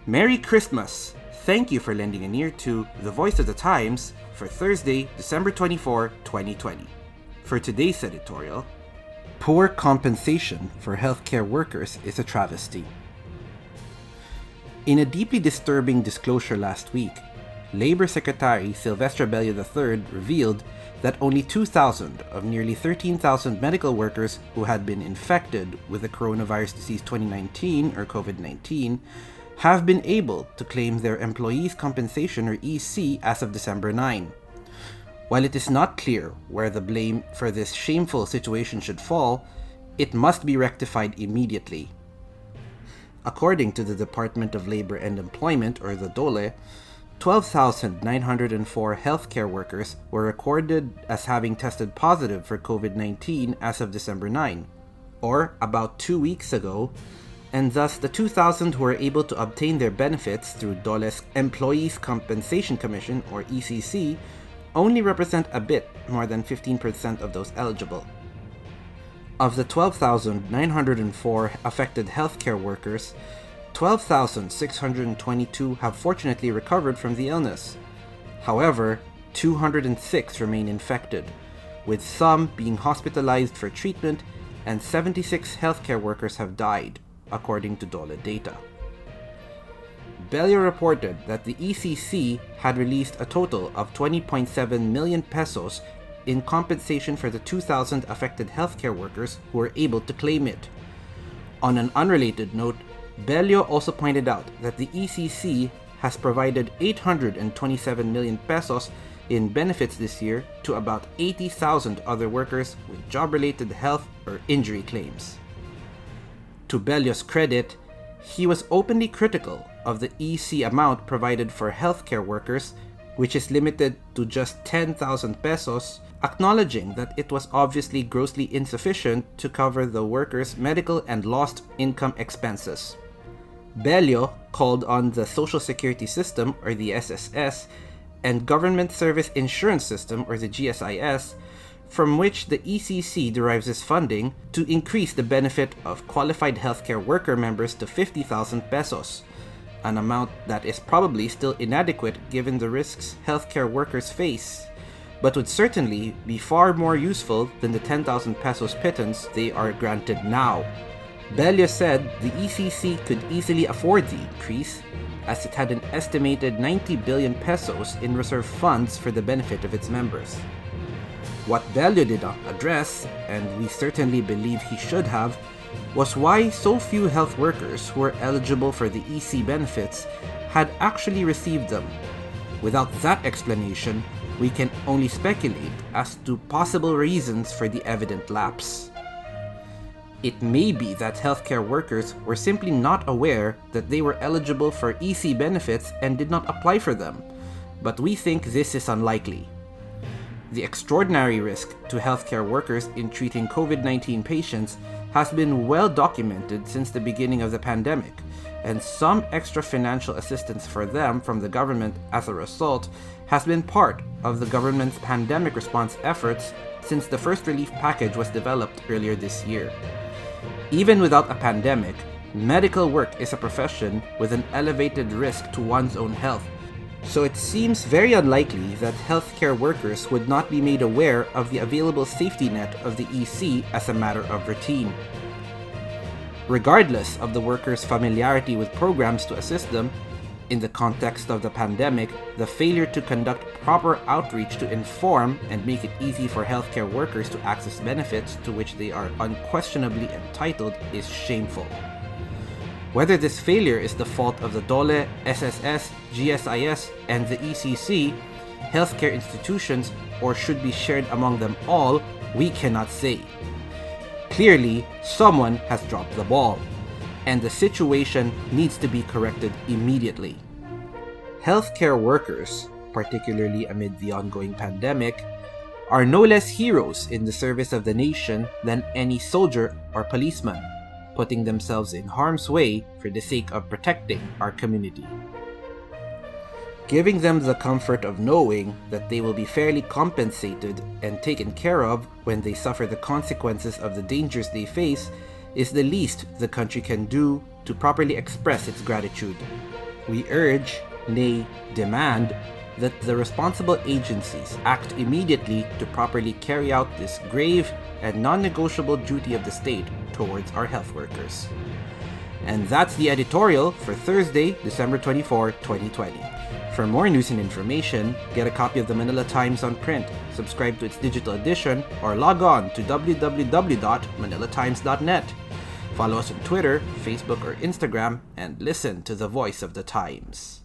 Merry Christmas! Thank you for lending an ear to The Voice of the Times for Thursday, December 24, 2020. For today's editorial, poor compensation for healthcare workers is a travesty. In a deeply disturbing disclosure last week, Labor Secretary Silvestre Bello III revealed that only 2,000 of nearly 13,000 medical workers who had been infected with the coronavirus disease 2019 or COVID-19 have been able to claim their employees' compensation or EC as of December 9. While it is not clear where the blame for this shameful situation should fall, it must be rectified immediately. According to the Department of Labor and Employment, or the DOLE, 12,904 healthcare workers were recorded as having tested positive for COVID-19 as of December 9, or about 2 weeks ago, and thus the 2,000 who were able to obtain their benefits through DOLE's Employees Compensation Commission, or ECC, only represent a bit more than 15% of those eligible. Of the 12,904 affected healthcare workers, 12,622 have fortunately recovered from the illness. However, 206 remain infected, with some being hospitalized for treatment, and 76 healthcare workers have died, according to DOLE data. Bello reported that the ECC had released a total of 20.7 million pesos in compensation for the 2,000 affected healthcare workers who were able to claim it. On an unrelated note, Bello also pointed out that the ECC has provided 827 million pesos in benefits this year to about 80,000 other workers with job-related health or injury claims. To Bello's credit, he was openly critical of the EC amount provided for healthcare workers, which is limited to just 10,000 pesos, acknowledging that it was obviously grossly insufficient to cover the workers' medical and lost income expenses. Bello called on the Social Security System, or the SSS, and Government Service Insurance System, or the GSIS, from which the ECC derives its funding, to increase the benefit of qualified healthcare worker members to 50,000 pesos, an amount that is probably still inadequate given the risks healthcare workers face, but would certainly be far more useful than the 10,000 pesos pittance they are granted now. Bello said the ECC could easily afford the increase, as it had an estimated 90 billion pesos in reserve funds for the benefit of its members. What Bello did not address, and we certainly believe he should have, was why so few health workers who were eligible for the EC benefits had actually received them. Without that explanation, we can only speculate as to possible reasons for the evident lapse. It may be that healthcare workers were simply not aware that they were eligible for EC benefits and did not apply for them, but we think this is unlikely. The extraordinary risk to healthcare workers in treating COVID-19 patients has been well documented since the beginning of the pandemic, and some extra financial assistance for them from the government as a result has been part of the government's pandemic response efforts since the first relief package was developed earlier this year. Even without a pandemic, medical work is a profession with an elevated risk to one's own health, so it seems very unlikely that healthcare workers would not be made aware of the available safety net of the EC as a matter of routine. Regardless of the workers' familiarity with programs to assist them, in the context of the pandemic, the failure to conduct proper outreach to inform and make it easy for healthcare workers to access benefits to which they are unquestionably entitled is shameful. Whether this failure is the fault of the DOLE, SSS, GSIS, and the ECC, healthcare institutions, or should be shared among them all, we cannot say. Clearly, someone has dropped the ball, and the situation needs to be corrected immediately. Healthcare workers, particularly amid the ongoing pandemic, are no less heroes in the service of the nation than any soldier or policeman, putting themselves in harm's way for the sake of protecting our community. Giving them the comfort of knowing that they will be fairly compensated and taken care of when they suffer the consequences of the dangers they face is the least the country can do to properly express its gratitude. We urge, nay, demand, that the responsible agencies act immediately to properly carry out this grave and non-negotiable duty of the state towards our health workers. And that's the editorial for Thursday, December 24, 2020. For more news and information, get a copy of the Manila Times on print, subscribe to its digital edition, or log on to www.manilatimes.net. Follow us on Twitter, Facebook, or Instagram, and listen to the voice of the Times.